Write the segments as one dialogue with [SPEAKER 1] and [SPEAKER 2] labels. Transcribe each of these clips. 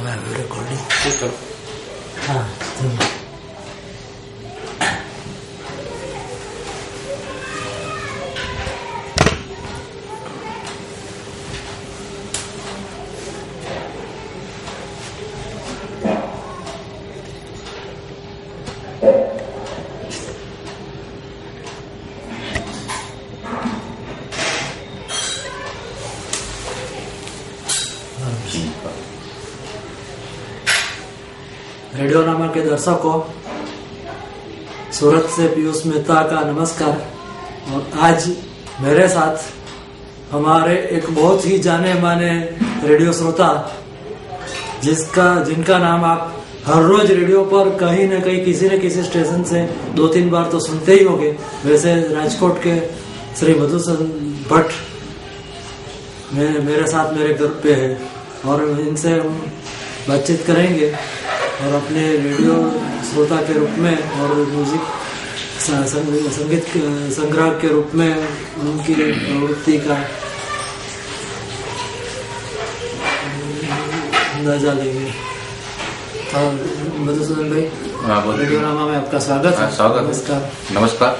[SPEAKER 1] मैं रिकॉर्डिंग
[SPEAKER 2] ठीक है।
[SPEAKER 1] हाँ रेडियो नामा के दर्शकों, सूरत से पीयूष मेहता का नमस्कार। और आज मेरे साथ हमारे एक बहुत ही जाने माने रेडियो श्रोता जिनका नाम आप हर रोज रेडियो पर कहीं न कहीं किसी न किसी स्टेशन से 2-3 बार तो सुनते ही होंगे। वैसे राजकोट के श्री मधुसूदन भट्ट मेरे साथ मेरे घर पे है और इनसे हम बातचीत करेंगे और अपने रेडियो श्रोता के रूप में और म्यूजिक संगीत संग्रह के रूप में उनकी प्रवृत्ति का अंदाजा लेंगे। और मधुसूदन भाई, रेडियो नामा में आपका स्वागत है।
[SPEAKER 2] स्वागत, नमस्कार।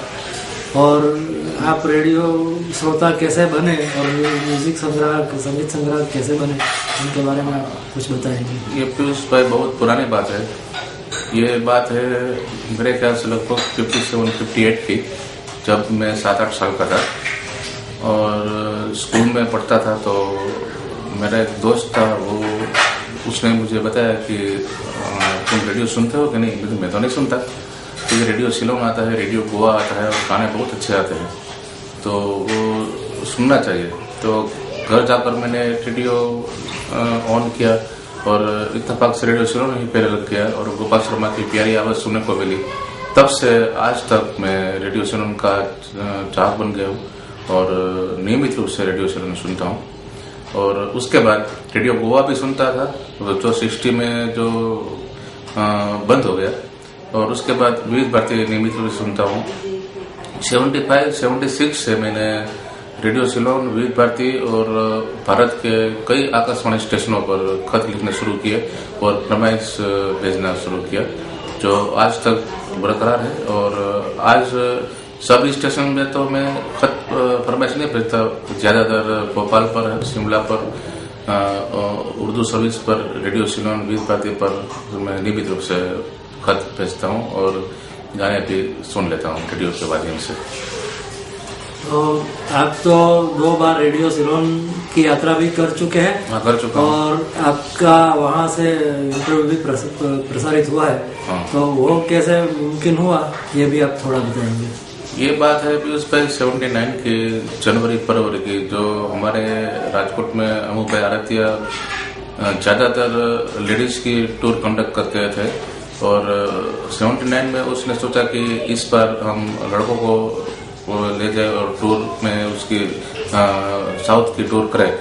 [SPEAKER 1] और आप रेडियो श्रोता कैसे बने और म्यूजिक संगीत संग्रह कैसे बने, उनके बारे में आप कुछ बताएंगे?
[SPEAKER 2] ये पीयूष भाई बहुत पुरानी बात है। ये बात है मेरे ख्याल से लगभग 57-58 की, जब मैं 7-8 साल का था और स्कूल में पढ़ता था। तो मेरा एक दोस्त था, उसने मुझे बताया कि तुम रेडियो सुनते हो कि नहीं? मैं तो नहीं सुनता, क्योंकि रेडियो शिलोंग आता है, रेडियो गोवा आता है और गाने बहुत अच्छे आते हैं, तो वो सुनना चाहिए। तो घर जाकर मैंने रेडियो ऑन किया और इत्तेफाक से रेडियो शिलोंग ही पहले लग गया और गोपाल शर्मा की प्यारी आवाज़ सुनने को मिली। तब से आज तक मैं रेडियो शिलोंग का चाहक बन गया हूँ और नियमित रूप से रेडियो शिलोंग सुनता हूँ। और उसके बाद रेडियो गोवा भी सुनता था, जो 60 में जो बंद हो गया। और उसके बाद विविध भारती नियमित रूप से सुनता हूँ। 75-76 से मैंने रेडियो शिलोंग, विविध भारती और भारत के कई आकाशवाणी स्टेशनों पर खत लिखने शुरू किए और फरमाइश भेजना शुरू किया, जो आज तक बरकरार है। और आज सभी स्टेशन में तो मैं खत फरमाइश नहीं भेजता, ज़्यादातर भोपाल पर है, शिमला पर, उर्दू सर्विस पर, रेडियो शिलोंग, विविध भारती पर मैं नियमित रूप से खत भेजता हूँ और गाने भी सुन लेता हूँ रेडियो के माध्यम से।
[SPEAKER 1] तो आप तो 2 बार रेडियो शिलोंग की यात्रा भी कर चुके हैं।
[SPEAKER 2] हाँ, कर चुका हूँ।
[SPEAKER 1] और आपका वहाँ से इंटरव्यू भी प्रसारित हुआ है।
[SPEAKER 2] हाँ।
[SPEAKER 1] तो वो कैसे मुमकिन हुआ, ये भी आप थोड़ा बताएंगे?
[SPEAKER 2] ये बात है कि उस पर 79 के जनवरी-फरवरी की, जो हमारे राजकोट में अमू भाई आरतिया ज़्यादातर लेडीज की टूर कंडक्ट करते थे और 79 में उसने सोचा कि इस बार हम लड़कों को ले जाए और टूर में उसकी साउथ की टूर करें।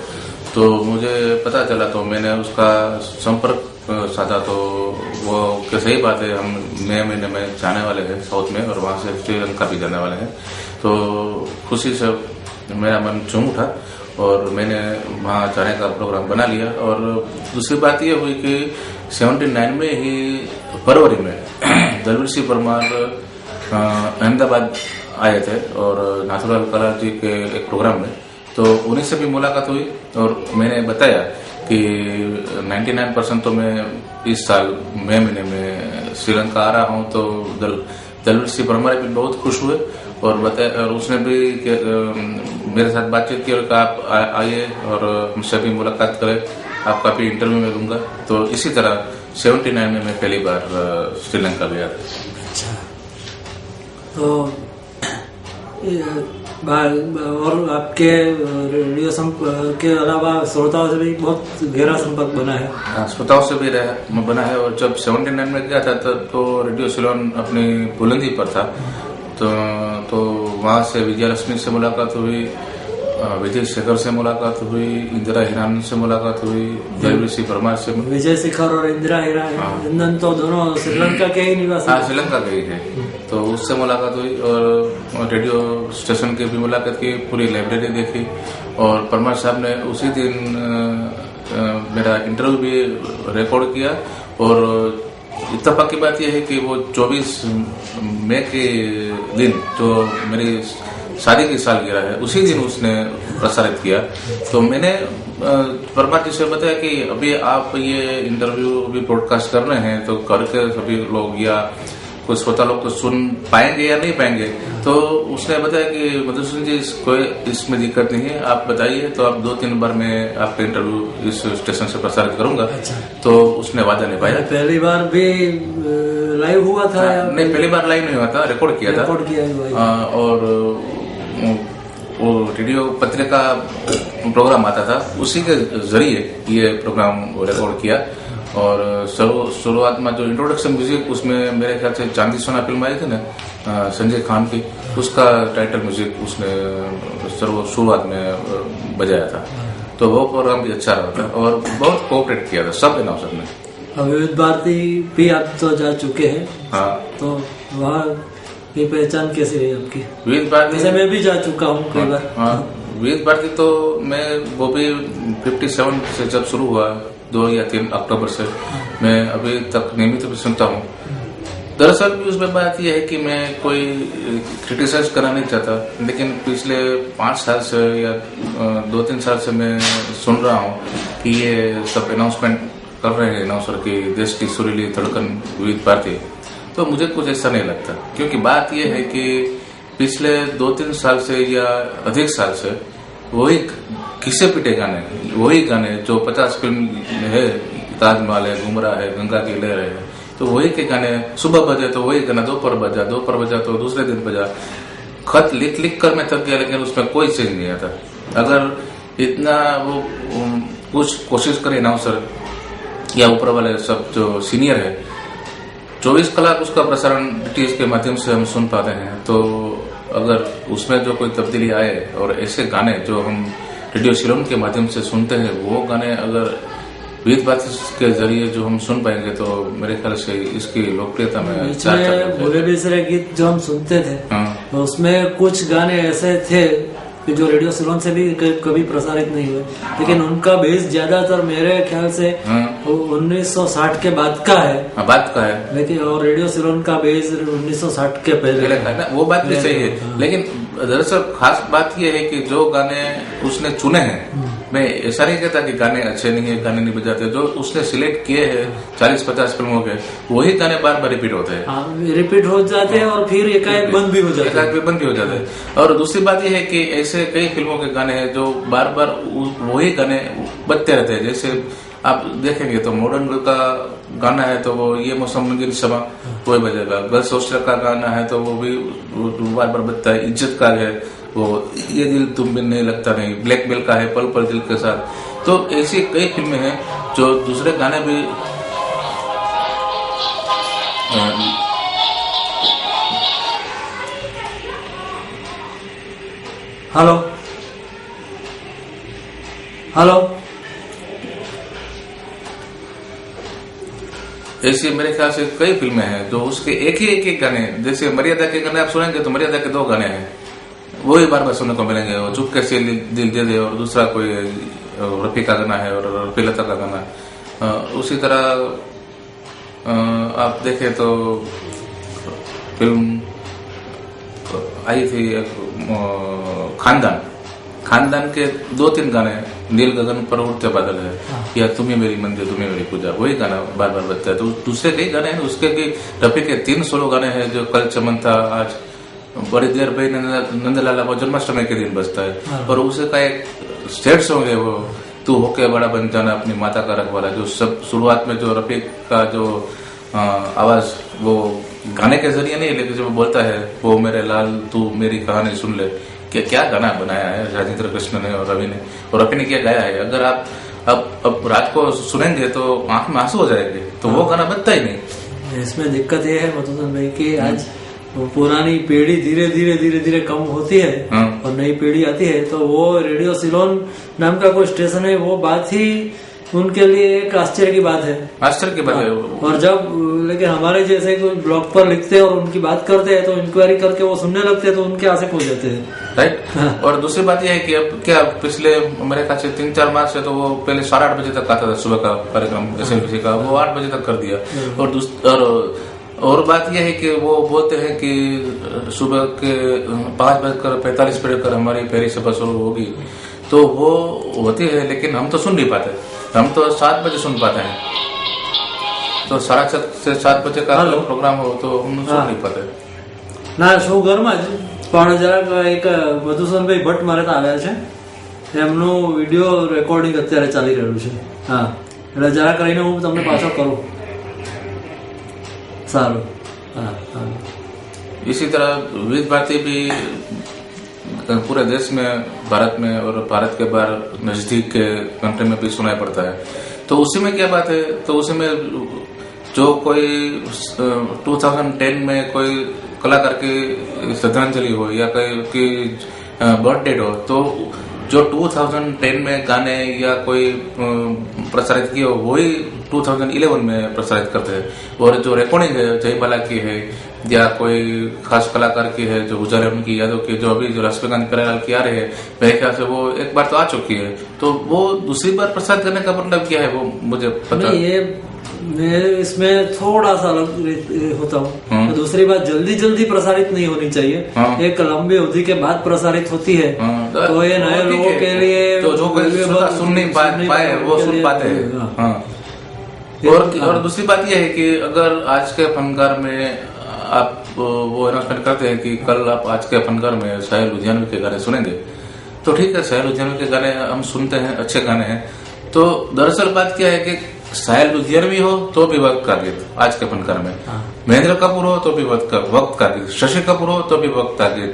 [SPEAKER 2] तो मुझे पता चला, तो मैंने उसका संपर्क साधा। तो वो कि सही बात है, हम नए महीने में जाने वाले हैं साउथ में और वहाँ से श्रीलंका भी जाने वाले हैं। तो खुशी से मेरा मन झूम उठा और मैंने वहाँ जाने का प्रोग्राम बना लिया। और दूसरी बात ये हुई कि 79 में ही फरवरी में दलवीर सिंह परमार अहमदाबाद आए थे और नाथुलाल कला जी के एक प्रोग्राम में, तो उन्हीं से भी मुलाकात हुई। और मैंने बताया कि 99% तो मैं इस साल मई महीने में श्रीलंका आ रहा हूँ। तो दलवीर सिंह परमार भी बहुत खुश हुए और बताया, और उसने भी मेरे साथ बातचीत की और आप आइए और हमसे भी मुलाकात करें, आपका भी इंटरव्यू में लूंगा। तो इसी तरह 79 में मैं पहली बार श्रीलंका गया था।
[SPEAKER 1] अच्छा, तो और आपके रेडियो के अलावा श्रोताओं से भी बहुत गहरा संपर्क बना है?
[SPEAKER 2] हाँ, श्रोताओं से भी बना है। और जब 79 में गया था तो रेडियो शिलोंग अपनी बुलंदी पर था। तो वहाँ से विजयलक्ष्मी से मुलाकात हुई, विजय शेखर से मुलाकात हुई, इंदिरा हिरानंद से मुलाकात हुई, दलवीर सिंह परमार से।
[SPEAKER 1] विजय शेखर और इंदिरा हिरानंद तो दोनों श्रीलंका के ही निवासी।
[SPEAKER 2] हाँ, श्रीलंका के ही है। तो उससे मुलाकात हुई और रेडियो स्टेशन की भी मुलाकात की, पूरी लाइब्रेरी देखी। और परमार साहब ने उसी दिन मेरा इंटरव्यू भी रिकॉर्ड किया। और इत्तेफाक की बात यह है कि वो 24 मई के दिन जो मेरी शादी की सालगिरह है उसी दिन उसने प्रसारित किया। तो मैंने परमार जी से बताया कि अभी आप ये इंटरव्यू भी ब्रॉडकास्ट कर रहे हैं तो घर के सभी लोग या कुछ श्रोता लोग तो सुन पाएंगे या नहीं पाएंगे। तो उसने बताया कि मधुसूदन जी कोई इसमें दिक्कत नहीं है, आप बताइए तो आप 2-3 बार मैं आपका इंटरव्यू इस स्टेशन से प्रसारित करूंगा।
[SPEAKER 1] अच्छा।
[SPEAKER 2] तो उसने वादा निभाया।
[SPEAKER 1] पहली बार भी लाइव हुआ था?
[SPEAKER 2] नहीं, पहली बार लाइव नहीं हुआ था, रिकॉर्ड किया था। और वो रेडियो पत्रिका प्रोग्राम आता था, उसी के जरिए ये प्रोग्राम रिकॉर्ड किया। और शुरुआत में जो इंट्रोडक्शन म्यूजिक उसमें मेरे ख्याल से चांदी सोना फिल्म आई थी ना संजय खान की, उसका टाइटल म्यूजिक उसने शुरुआत में बजाया था। तो वो प्रोग्राम भी अच्छा रहा था और बहुत कोऑपरेट किया था सब अनाउंसर ने।
[SPEAKER 1] विविध भारती भी आप तो जा चुके हैं।
[SPEAKER 2] हाँ।
[SPEAKER 1] तो वहाँ की पहचान कैसी रही आपकी?
[SPEAKER 2] विविध भारती
[SPEAKER 1] जैसे मैं भी जा चुका हूँ कई बार।
[SPEAKER 2] हाँ, विविध भारती तो मैं वो भी 57 से जब शुरू हुआ 2 या 3 अक्टूबर से मैं अभी तक नियमित भी सुनता हूँ। दरअसल भी उसमें बात यह है कि मैं कोई क्रिटिसाइज करना नहीं चाहता, लेकिन पिछले 5 साल से या 2-3 साल से मैं सुन रहा हूँ कि ये सब अनाउंसमेंट कर रहे हैं अनाउंसर की देश की सुरीली धड़कन विविध भारती। तो मुझे कुछ ऐसा नहीं लगता, क्योंकि बात यह है कि पिछले 2-3 साल से या अधिक साल से वही किसे पिटे गाने, वही गाने जो 50 फिल्म है, ताजमहल है, गुमराह है, गंगा की लहर है, तो वही के गाने सुबह बजे तो वही गाना दोपहर बजा तो दूसरे दिन बजा। खत लिख कर मैं थक गया, लेकिन उसमें कोई चेंज नहीं आता। अगर इतना वो कुछ कोशिश करे अनाउंसर या ऊपर वाले सब जो सीनियर है, 24 कलाक उसका प्रसारण डीटीएच के माध्यम से हम सुन पाते हैं, तो अगर उसमें जो कोई तब्दीली आए और ऐसे गाने जो हम रेडियो सिलोन के माध्यम से सुनते हैं वो गाने अगर विविध भारती के जरिए जो हम सुन पाएंगे तो मेरे ख्याल से इसकी लोकप्रियता में
[SPEAKER 1] भोले बिसरे गीत जो हम सुनते थे।
[SPEAKER 2] हाँ।
[SPEAKER 1] तो उसमें कुछ गाने ऐसे थे कि जो रेडियो सिलोन से भी कभी प्रसारित नहीं हुए, लेकिन उनका बेस ज्यादातर मेरे ख्याल से 1960 के बाद का है। लेकिन और रेडियो सिलोन का बेस 1960 के पहले
[SPEAKER 2] का है ना, वो बात भी सही है। लेकिन दरअसल खास बात यह है कि जो गाने उसने चुने हैं, मैं ऐसा नहीं कहता कि गाने अच्छे नहीं है, गाने नहीं बजाते, जो उसने सिलेक्ट किए हैं 40-50 फिल्मों के वही गाने बार बार रिपीट होते हैं।
[SPEAKER 1] रिपीट हो जाते हैं और फिर एकाएक बंद भी हो जाते हैं।
[SPEAKER 2] और दूसरी बात यह है कि ऐसे कई फिल्मों के गाने हैं जो बार बार वही गाने बजते रहते हैं। जैसे आप देखेंगे तो मॉडर्न का गाना है तो वो ये मौसम रंगीन समा वही बजेगा। गर्ल्स हॉस्टल का गाना है तो वो भी बार बार बजता है। इज्जत का है वो ये दिल तुम बिन नहीं लगता नहीं, ब्लैकमेल का है पल पल दिल के साथ। तो ऐसी कई फिल्में हैं जो दूसरे गाने भी
[SPEAKER 1] हेलो
[SPEAKER 2] ऐसी मेरे ख्याल से कई फिल्में हैं जो उसके एक ही गाने, जैसे मर्यादा के गाने आप सुनेंगे तो मर्यादा के 2 गाने हैं वही बार बार सुनने को मिलेंगे। वो चुपके से दिल दे दे और दूसरा कोई रफी का गाना है और रफी लता का गाना। उसी तरह आप देखें तो फिल्म आई थी खानदान के 2-3 गाने, नील गगन पर उड़ते बादल है या तुम्हें मेरी मंदिर तुम्हें मेरी पूजा, वही गाना बार बार बजता है। तो दूसरे कई गाने हैं उसके कि रफी के 3 सोलो गाने हैं जो कल चमन था आज बड़ी देर पे नंदलाला वो जन्माष्टमी के दिन बजता है। और उसका एक स्टेट सॉन्ग है वो तू होके बड़ा बन जाना अपनी माता का रखवाला, जो सब शुरुआत में जो रफी का जो आवाज वो गाने के जरिए नहीं, लेकिन जब बोलता है वो मेरे लाल तू मेरी कहानी सुन ले, क्या गाना बनाया है राजेंद्र कृष्ण ने और रवि ने, और रफी ने क्या गाया है। अगर आप अब रात को सुनेंगे तो आंख में आंसू हो जाएंगे, तो वो गाना बनता ही नहीं।
[SPEAKER 1] इसमें दिक्कत ये है मधुसूदन भाई की आज पुरानी पीढ़ी धीरे धीरे कम होती है और नई पीढ़ी आती है, तो वो रेडियो सिलोन नाम का कोई स्टेशन है वो बात ही उनके लिए एक आश्चर्य की बात है।
[SPEAKER 2] आश्चर्य की बात है।
[SPEAKER 1] और जब लेकिन हमारे जैसे कोई ब्लॉग पर लिखते हैं और उनकी बात करते हैं तो इंक्वायरी करके वो सुनने लगते हैं तो उनके आसे पहुंच जाते हैं।
[SPEAKER 2] राइट। और दूसरी बात यह है कि अब क्या पिछले मेरे ख्याल से 3-4 माह से तो वो पहले 8:30 बजे तक आता था सुबह का कार्यक्रम SLBC का, वो 8 बजे तक कर दिया। और बात यह है कि वो बोलते हैं कि सुबह के 5:45 पर हमारी पहली सभा शुरू होगी, तो वो होती है, लेकिन हम तो सुन नहीं पाते। हम तो 7 बजे सुन पाते हैं, तो 6:30 से 7 बजे का प्रोग्राम हो तो हम सुन नहीं पाते
[SPEAKER 1] ના શું ઘરમાં જ પણ જરાક એક મધુસૂદનભાઈ ભટ્ટ મારે ત્યાં આવ્યા છે, એમનું વિડીયો રેકોર્ડિંગ અત્યારે ચાલી રહ્યું છે। હા, એટલે જરા કરીને હું તમને પાછો કરું। સારું। હા હા।
[SPEAKER 2] इसी तरह विविध भारती भी पूरे देश में, भारत में और भारत के बाहर नजदीक के कंट्री में भी सुनाई पड़ता है। तो उसी में क्या बात है, तो उसी में जो कोई 2010 में कोई कलाकार की श्रद्धांजलि हो या कोई बर्थडे हो, तो जो 2010 में गाने या कोई प्रसारित किए हो वही 2011 में प्रसारित करते हैं। और जो रिकॉर्डिंग है जयबाला की है या कोई खास कलाकार की है, जो गुजरे उनकी यादों की, जो अभी जो लक्ष्मीकांत प्यारेलाल की आ रही है, मेरे ख्याल से वो एक बार तो आ चुकी है, तो वो दूसरी बार प्रसारित करने का मतलब क्या है वो मुझे पता
[SPEAKER 1] नहीं। ये मैं इसमें थोड़ा सा अलग होता हूँ। तो दूसरी बात जल्दी प्रसारित नहीं होनी चाहिए। एक लंबी अवधि के बाद प्रसारित होती है, तो ये नए लोगों के लिए
[SPEAKER 2] तो जो कोई सुन नहीं पाए वो सुन पाते हैं। और दूसरी बात यह है कि अगर आज के फनकार में आप वो अनाउंसमेंट करते हैं कि कल आप आज के फनकार में साहिल लुधियानवी के गाने सुनेंगे, तो ठीक है, साहिल लुधियानवी के गाने हम सुनते हैं, अच्छे गाने हैं। तो दरअसल बात क्या है कि साहिल लुधियानवी हो तो भी वक्त का गीत आज के फनकार में, महेंद्र कपूर हो तो भी वक्त का गीत, शशि कपूर हो तो भी वक्त का गीत,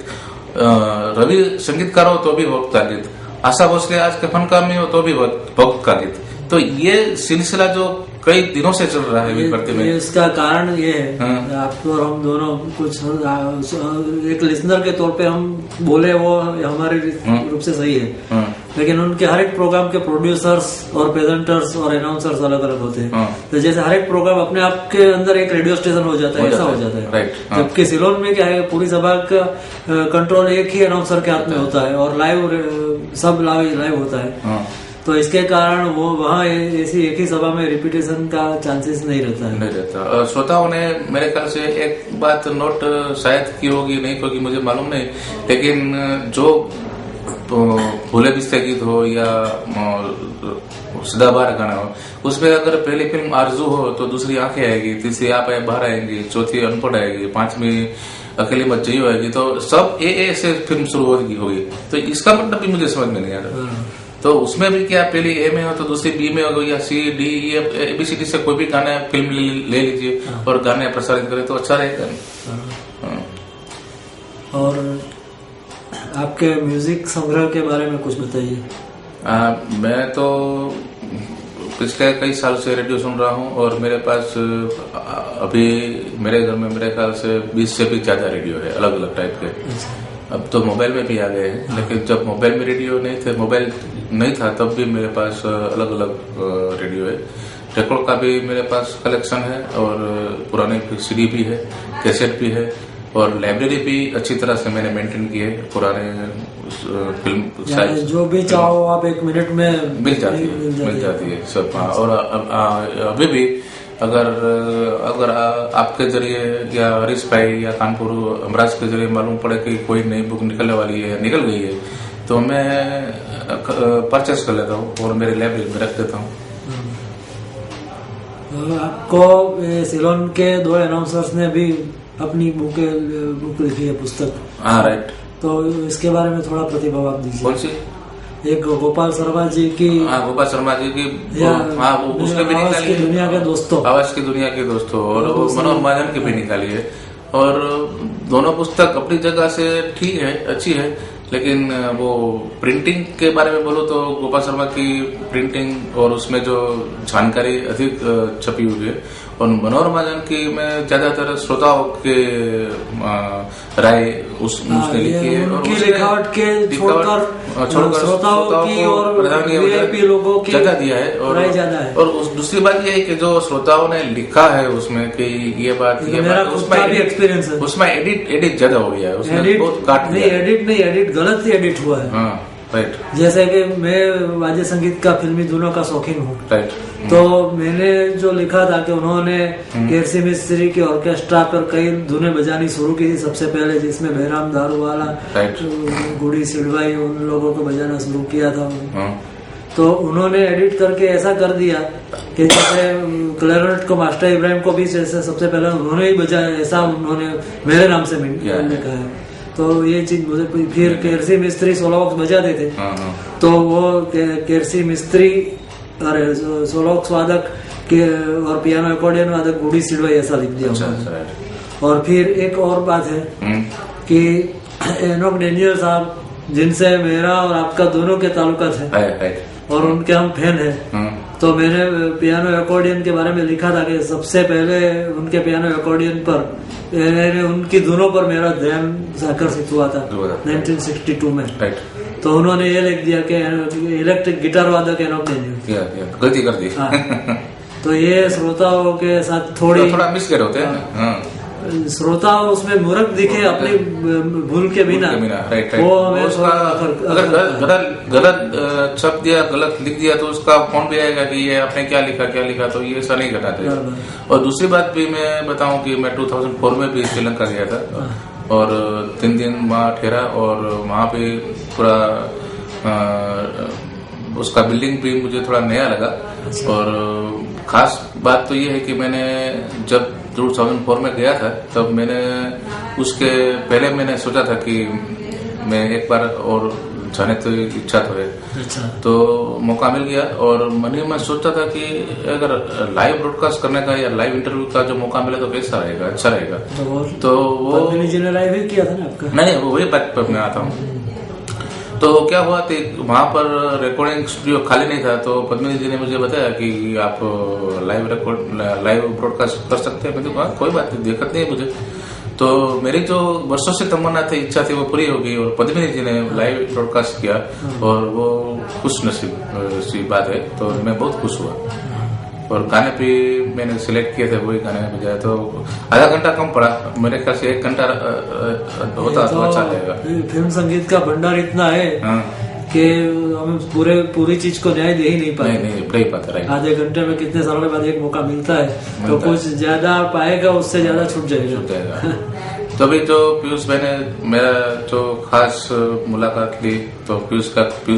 [SPEAKER 2] रवि संगीतकार हो तो भी वक्त का गीत, आशा भोसले आज के फनकार में हो तो भी वक्त का गीत। तो ये सिलसिला जो कई दिनों से चल रहा है विभक्ति में,
[SPEAKER 1] इसका कारण ये है, आप और हम दोनों कुछ एक लिसनर के तौर पे हम बोले वो हमारे रूप से सही है, लेकिन उनके हर एक प्रोग्राम के प्रोड्यूसर्स और प्रेजेंटर्स और अनाउंसर्स अलग अलग होते हैं। तो जैसे हर एक प्रोग्राम अपने आप के अंदर एक रेडियो स्टेशन हो जाता है, ऐसा हो जाता है। जबकि सिलोन में क्या है, पूरी सभा का कंट्रोल एक ही अनाउंसर के हाथ में होता है और लाइव सब लाइव होता है। तो इसके कारण वो वहाँ ऐसी एक ही सभा में रिपीटेशन का चांसेस नहीं रहता है।
[SPEAKER 2] नहीं रहता। श्रोताओं ने मेरे ख्याल से एक बात नोट शायद की होगी, नहीं होगी मुझे मालूम नहीं, लेकिन जो भूले बिस्ते गीत हो या सदाबहार गाना हो, उसमें अगर पहली फिल्म आरजू हो तो दूसरी आंखें आएगी, तीसरी आप बाहर आएंगी, चौथी अनपढ़ आएगी, 5वीं अकेली मत जइयो आएगी, तो सब ए से फिल्म शुरू होगी। तो इसका मतलब भी मुझे समझ में नहीं आता। तो उसमें भी क्या पहली ए में हो तो दूसरी बी में हो, या C D E F ABCD से कोई भी गाना फिल्म ले लीजिए और गाने प्रसारित करें तो अच्छा रहेगा।
[SPEAKER 1] और आपके म्यूजिक संग्रह के बारे में कुछ बताइए।
[SPEAKER 2] मैं तो पिछले कई साल से रेडियो सुन रहा हूँ और मेरे पास अभी मेरे घर में मेरे ख्याल से 20 से भी ज्यादा रेडियो है, अलग अलग टाइप के। अब तो मोबाइल में भी आ गए हैं, लेकिन जब मोबाइल में रेडियो नहीं थे, मोबाइल नहीं था, तब भी मेरे पास अलग अलग रेडियो है। रिकॉर्ड का भी मेरे पास कलेक्शन है और पुराने CD भी है, कैसेट भी है, और लाइब्रेरी भी अच्छी तरह से मैंने मेंटेन की है। पुराने फिल्म
[SPEAKER 1] जो भी चाहो आप 1 मिनट में
[SPEAKER 2] मिल जाती है सब। और अभी भी अगर आपके जरिए या हरीश भाई या कानपुर अमराज के जरिए मालूम पड़े कि कोई नई बुक निकलने वाली है, निकल गई है, तो मैं परचेस कर लेता हूँ और मेरे लाइब्रेरी में रख देता हूँ।
[SPEAKER 1] आपको सिलोन के 2 अनाउंसर्स ने भी अपनी बुक लिखी है, पुस्तक।
[SPEAKER 2] हाँ, राइट।
[SPEAKER 1] तो इसके बारे में थोड़ा प्रतिभाव आप दीजिए।
[SPEAKER 2] कौन सी?
[SPEAKER 1] एक गोपाल शर्मा जी की।
[SPEAKER 2] गोपाल शर्मा जी की। उसने भी
[SPEAKER 1] निकाली है, दुनिया के दोस्तों,
[SPEAKER 2] आवाज की दुनिया के दोस्तों, और मनोहर महाजन की भी निकाली है। और दोनों पुस्तक अपनी जगह से ठीक है, अच्छी है, लेकिन वो प्रिंटिंग के बारे में बोलो तो गोपाल शर्मा की प्रिंटिंग और उसमें जो जानकारी अधिक छपी हुई है, और मनोहर महाजन की मैं ज्यादातर श्रोताओं के राय उसने लिखी है।
[SPEAKER 1] उनकी लिखावट के छोड़कर
[SPEAKER 2] छोड़कर
[SPEAKER 1] श्रोताओं की और वीआईपी लोगों की
[SPEAKER 2] जगह दिया है। और
[SPEAKER 1] ज्यादा है।
[SPEAKER 2] और दूसरी बात ये है कि जो श्रोताओं ने लिखा है उसमें कि ये बात
[SPEAKER 1] उसमें भी एक्सपीरियंस है,
[SPEAKER 2] उसमें एडिट ज्यादा हो गया है, उसमें बहुत काट
[SPEAKER 1] नहीं, एडिट गलत ही एडिट हुआ है।
[SPEAKER 2] हाँ, राइट।
[SPEAKER 1] जैसे कि मैं वाद्य संगीत का फिल्मी धुनों का शौकीन हूँ,
[SPEAKER 2] राइट।
[SPEAKER 1] तो मैंने जो लिखा था कि उन्होंने केरसी मिस्त्री की ऑर्केस्ट्रा पर कई धुनें बजानी शुरू की थी सबसे पहले, जिसमें बहराम दारूवाला, गुड़ी सिलवाई, उन लोगों को बजाना शुरू किया था। तो उन्होंने एडिट करके ऐसा कर दिया कि जैसे क्लैरिनेट को मास्टर इब्राहिम को भी जैसे सबसे पहले उन्होंने ही बजाया, ऐसा उन्होंने मेरे नाम से लिखा है। तो ये चीज मुझे फिर केरसी मिस्त्री सोलो बॉक्स बजाते थे, तो वो केरसी मिस्त्री अरे सोलो बॉक्स वादक के और पियानो अकॉर्डियन वादक गुड़ी सिलवाई, ऐसा लिख दिया। और फिर एक और बात है कि एनोक डेनियल साहब, जिनसे मेरा और आपका दोनों के ताल्लुकात है और उनके हम फैन हैं, तो मैंने पियानो अकॉर्डियन के बारे में लिखा था कि सबसे पहले उनके पियानो अकॉर्डियन पर उनकी धुनों पर मेरा ध्यान आकर्षित हुआ था 1962 में। तो उन्होंने ये लिख दिया कि इलेक्ट्रिक गिटार वादक एनोक डेनियल,
[SPEAKER 2] गलती कर दी।
[SPEAKER 1] तो ये श्रोताओं के साथ थोड़ा
[SPEAKER 2] मिस कर होते हैं,
[SPEAKER 1] श्रोता उसमें मूर्ख दिखे अपनी भूल के बिना,
[SPEAKER 2] राइट।
[SPEAKER 1] वो हमें
[SPEAKER 2] अगर गलत शब्द या गलत लिख दिया तो उसका फोन भी आएगा कि ये आपने क्या लिखा, तो ये ऐसा नहीं करना चाहिए। और दूसरी बात भी मैं बताऊं कि मैं 2004 में भी श्रीलंका गया था और 3 दिन वहाँ ठहरा, और वहाँ पे पूरा उसका बिल्डिंग भी मुझे थोड़ा नया लगा। और खास बात तो ये है कि मैंने जब 2004 में गया था, तब मैंने उसके पहले मैंने सोचा था कि मैं एक बार और जाने तो इच्छा तो है। तो मौका मिल गया और मन में सोचा था कि अगर लाइव ब्रॉडकास्ट करने का या लाइव इंटरव्यू का जो मौका मिले तो कैसा रहेगा, अच्छा रहेगा। तो वो
[SPEAKER 1] जी ने लाइव ही किया था ना आपका?
[SPEAKER 2] नहीं, वही बात पर मैं आता हूँ। तो क्या हुआ कि वहाँ पर रिकॉर्डिंग स्टूडियो खाली नहीं था, तो पद्मिनी जी ने मुझे बताया कि आप लाइव ब्रॉडकास्ट कर सकते हैं। मैंने कहा कोई बात नहीं, दिक्कत नहीं है मुझे। तो मेरी जो वर्षों से तमन्ना थी, इच्छा थी, वो पूरी हो गई और पद्मिनी जी ने लाइव ब्रॉडकास्ट किया और वो खुश नसीब सी बात है। तो मैं बहुत खुश हुआ और गाने भी मैंने सिलेक्ट किए थे, वही गाने बजाए। तो आधा घंटा कम पड़ा, मेरे ख्याल से 1 घंटा होता तो अच्छा रहेगा।
[SPEAKER 1] फिल्म संगीत का भंडार इतना है कि हम पूरी चीज को न्याय दे ही नहीं पाए।
[SPEAKER 2] नहीं पाता।
[SPEAKER 1] आधे घंटे में कितने सालों के बाद एक मौका मिलता है, तो कुछ ज्यादा पाएगा, उससे ज्यादा छूट जाएगा।
[SPEAKER 2] तो अभी जो पीयूष भाई ने मेरा जो खास मुलाकात ली, तो पीयूष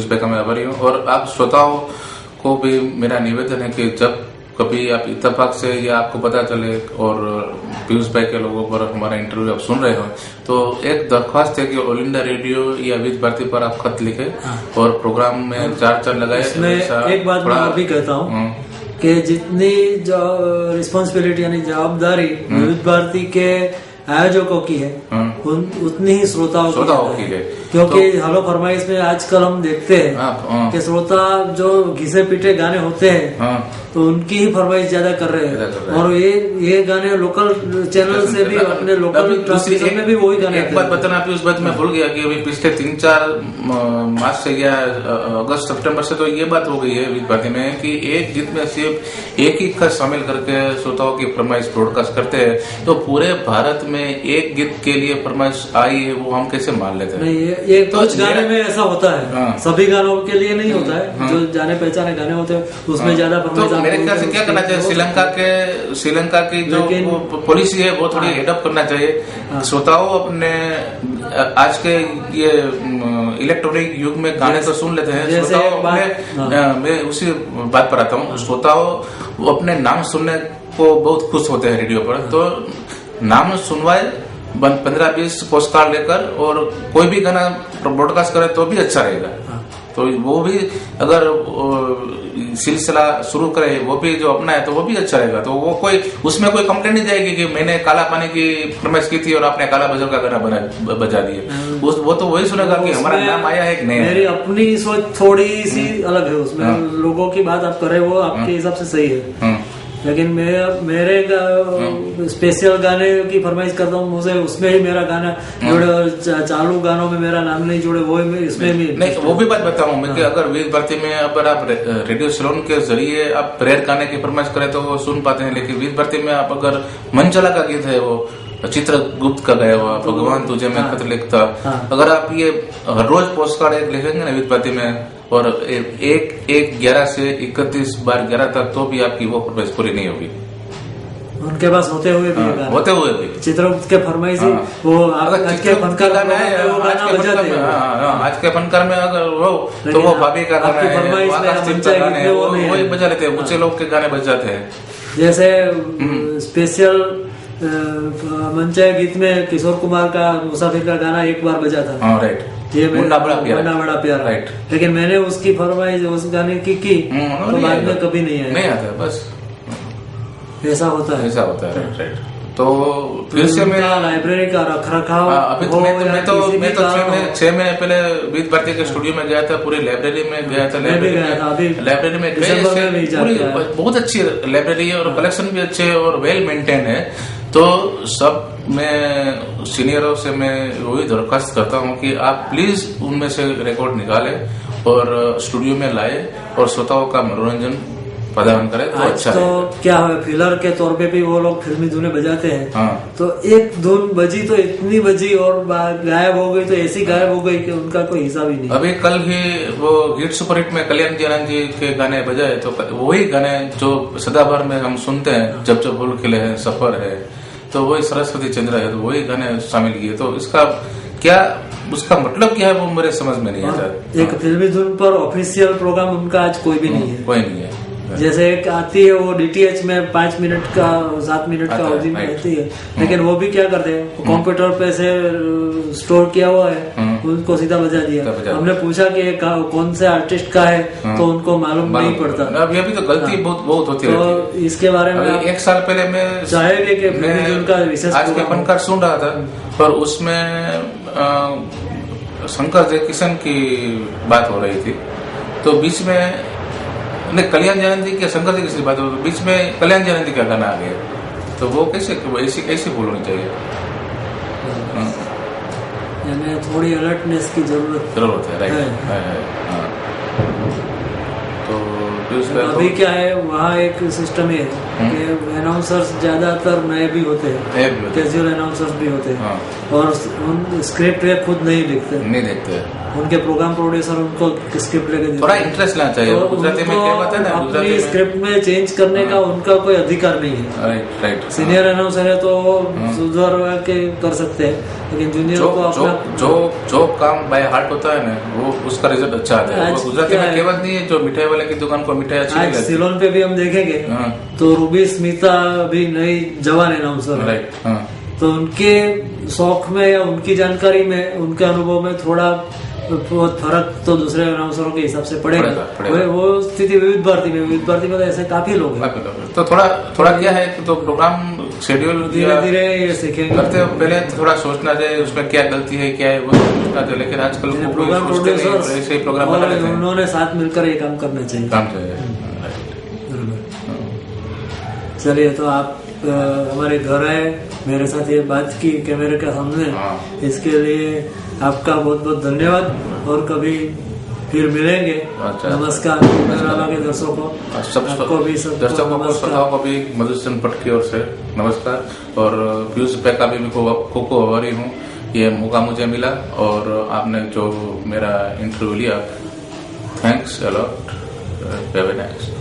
[SPEAKER 2] भाई का मैं आभारी हूँ। और आप श्रोताओं को भी मेरा निवेदन है कि जब कभी आप इत्तेफाक से या आपको पता चले और पीयूष भाई के लोगों पर हमारा इंटरव्यू आप सुन रहे हो, तो एक दरख्वास्त है कि ऑल इंडिया रेडियो या विविध भारती पर आप खत लिखे और प्रोग्राम में 4 लगाए।
[SPEAKER 1] इसमें एक बात मैं भी कहता हूँ कि जितनी जो रिस्पॉन्सिबिलिटी यानी जवाबदारी विविध भारती के आयोजकों की है, उतनी ही श्रोताओं की है। क्योंकि हेलो फरमाइश में आजकल हम देखते हैं कि श्रोता जो घिसे पीटे गाने होते हैं, तो उनकी ही फरमाइश ज्यादा कर रहे हैं। और ये गाने लोकल चैनल से भी, अपने लोकल ट्रांसमिशन में भी वही गाने।
[SPEAKER 2] एक बात बताना उस बात में भूल गया कि अभी पिछले 3-4 मास से या अगस्त सितंबर से तो ये बात हो गई है विविध भारती में कि एक गीत में सिर्फ एक ही खत शामिल करके श्रोताओं की फरमाइश ब्रॉडकास्ट करते हैं। तो पूरे भारत में एक गीत के लिए फरमाइश आई है, वो हम कैसे मान लेते हैं?
[SPEAKER 1] ये कुछ गाने में ऐसा होता है, सभी गानों के लिए नहीं होता है। जो जाने पहचाने गाने होते हैं उसमें ज्यादा फरमाइश।
[SPEAKER 2] मेरे ख्याल से क्या करना चाहिए, श्रीलंका की जो पॉलिसी है वो थोड़ी एडॉप्ट करना चाहिए। श्रोताओं अपने आज के ये इलेक्ट्रॉनिक युग में गाने तो सुन लेते हैं, श्रोताओं मैं उसी बात पर आता हूँ। श्रोताओं वो अपने नाम सुनने को बहुत खुश होते हैं रेडियो पर, तो नाम सुनवाए 15-20 पोस्ट कार्ड लेकर और कोई भी गाना ब्रॉडकास्ट करे तो भी अच्छा रहेगा। तो वो भी अगर सिलसिला शुरू करे, वो भी जो अपना है तो वो भी अच्छा रहेगा। तो वो कोई उसमें कोई कंप्लेंट नहीं जाएगी कि मैंने काला पानी की फरमाइश की थी और आपने काला बजर का गाना बजा दिए। वो तो वही सुनेगा कि हमारा नाम आया है कि नहीं।
[SPEAKER 1] मेरी अपनी सोच थोड़ी सी अलग है उसमें। लोगों की बात आप करें वो आपके हिसाब से सही है लेकिन मेरे स्पेशल गाने की फरमाइश करता हूँ, मुझे उसमें ही मेरा गाना जुड़े, चालू गानों में मेरा नाम नहीं जुड़े, वो इसमें भी
[SPEAKER 2] नहीं। वो भी बात बताऊँ मैं कि अगर वीर भर्ती में अगर आप रेडियो सिलोन के जरिए आप प्रेयर गाने की फरमाइश करें तो वो सुन पाते हैं, लेकिन वीर भर्ती में आप अगर मन चला का गीत है, वो चित्रगुप्त का गाया हुआ भगवान तुझे मैं खत लिखता, अगर आप ये हर रोज पोस्ट कार्ड एक लिखेंगे ना वीर भर्ती में, और 1/11 से 31/11 तक, तो भी आपकी वो फरमाइश पूरी नहीं होगी।
[SPEAKER 1] उनके पास होते हुए भी चित्रगुप्त के फरमाइश वो आज के फनकार गाना है, वो गाना बजाते हैं।
[SPEAKER 2] आज के फनकार में अगर वो तो वो भाभी का गाना है, वो बजा लेते हैं, ऊंचे लोग के गाने बज जाते हैं।
[SPEAKER 1] जैसे स्पेशल मंचाय गीत में किशोर कुमार का मुसाफिर का गाना एक बार बजा था,
[SPEAKER 2] राइट,
[SPEAKER 1] ये
[SPEAKER 2] मुन्ना बड़ा
[SPEAKER 1] प्यारा,
[SPEAKER 2] राइट।
[SPEAKER 1] लेकिन मैंने उसकी फरमाइश उस गाने की तो बाद में कभी नहीं
[SPEAKER 2] आता, बस
[SPEAKER 1] ऐसा होता है,
[SPEAKER 2] राइट। तो फिर से मैं
[SPEAKER 1] लाइब्रेरी का रख रखाव,
[SPEAKER 2] अभी तो मैं तो 6 महीने पहले वीर भर्ती के स्टूडियो में गया था, पूरी लाइब्रेरी में गया था, लाइब्रेरी में बहुत अच्छी लाइब्रेरी है और कलेक्शन भी अच्छे है और वेल मेंटेन है। तो सब मैं सीनियरों से मैं वही दरख्वास्त करता हूँ कि आप प्लीज उनमें से रिकॉर्ड निकालें और स्टूडियो में लाए और श्रोताओं का मनोरंजन प्रदान करे तो अच्छा
[SPEAKER 1] तो क्या है, फिलर के तौर पे भी वो लोग फिल्मी धुनें बजाते हैं। तो एक धुन बजी तो इतनी बजी और गायब हो गई तो ऐसी गायब हो गई कि उनका कोई हिसाब ही नहीं।
[SPEAKER 2] अभी कल ही वो हिट सुपर हिट में कल्याण जी आनंद जी के गाने बजाए, तो वही गाने जो सदाबहार में हम सुनते हैं, जब जब फूल खिले हैं, सफर है, तो वही सरस्वती चंद्र है, तो वही गाने शामिल किए। तो इसका क्या, उसका मतलब क्या है वो मेरे समझ में नहीं आता।
[SPEAKER 1] एक फिल्मी धुन पर ऑफिशियल प्रोग्राम उनका आज कोई भी नहीं है,
[SPEAKER 2] कोई नहीं है।
[SPEAKER 1] जैसे एक आती है वो DTH में 5 मिनट का 7 मिनट का अवधि में रहती है, लेकिन वो भी क्या करते हैं, कंप्यूटर पे से स्टोर किया हुआ है, उनको सीधा बजा दिया। हमने पूछा कि कौन से आर्टिस्ट का है, तो उनको मालूम नहीं पड़ता।
[SPEAKER 2] अभी तो गलती बहुत होती है।
[SPEAKER 1] तो इसके बारे में
[SPEAKER 2] एक साल पहले मैं
[SPEAKER 1] चाहेंगे कि उनका विशेष
[SPEAKER 2] आज के फनकार सुन रहा था, पर उसमें शंकर जयकिशन की बात हो रही थी, तो बीच में कल्याण जी आनंद जी के शंकर जी की बात हो, बीच में कल्याण जी आनंद जी का गाना आ गया, तो वो कैसे भूल होनी चाहिए।
[SPEAKER 1] यानी थोड़ी अलर्टनेस की जरूरत
[SPEAKER 2] है, राइट। तो
[SPEAKER 1] अभी क्या है, वहाँ एक सिस्टम है कि अनाउंसर्स ज्यादातर नए भी होते हैं, कैजुअल अनाउंसर्स भी होते हैं, और उन स्क्रिप्ट खुद नहीं देखते, उनके प्रोग्राम प्रोड्यूसर उनको स्क्रिप्ट लेके देते।
[SPEAKER 2] थोड़ा इंटरेस्ट लेना चाहिए,
[SPEAKER 1] तो
[SPEAKER 2] गुजराती में क्या बात है ना,
[SPEAKER 1] अपनी स्क्रिप्ट में चेंज करने का उनका कोई अधिकार नहीं है।
[SPEAKER 2] राइट।
[SPEAKER 1] सीनियर अनाउंसर है तो सुधार के कर सकते हैं, लेकिन जूनियर को अपना
[SPEAKER 2] जो काम बाय हार्ट होता है ना, वो उसका रिजल्ट अच्छा आता है। गुजराती में कहावत नहीं है, जो मिठाई वाले की दुकान को मिठाई अच्छी लगती है।
[SPEAKER 1] सिलोन पे भी हम देखेंगे तो रूबी स्मिता भी नई जवान अनाउंसर है,
[SPEAKER 2] राइट।
[SPEAKER 1] तो उनके शौक में या उनकी जानकारी में, उनके अनुभव में थोड़ा बहुत फर्क तो दूसरे अनाउंसरों के हिसाब से पड़ेगा। वो स्थिति विविध भारती में तो ऐसे काफी लोग हैं।
[SPEAKER 2] तो थोड़ा क्या है तो प्रोग्राम शेड्यूल
[SPEAKER 1] धीरे धीरे ये सीखेंगे,
[SPEAKER 2] करते हो पहले थोड़ा सोचना चाहिए उसमें क्या गलती है, क्या है वो सोचना चाहिए, लेकिन आजकल
[SPEAKER 1] प्रोग्राम प्रोड्यूसर
[SPEAKER 2] ऐसे प्रोग्राम
[SPEAKER 1] उन्होंने साथ मिलकर ये काम करना चाहिए। चलिए, तो आप हमारे घर आए, मेरे साथ ये बात की कैमरे के सामने, इसके लिए आपका बहुत बहुत धन्यवाद, और कभी फिर मिलेंगे। नमस्कार के दर्शकों, सबको भी
[SPEAKER 2] दर्शकों को भी मधुसूदन भट्ट की ओर से नमस्कार, और पीयूष पैका भी को आभारी हूँ, ये मौका मुझे मिला और आपने जो मेरा इंटरव्यू लिया, thanks a lot, very nice.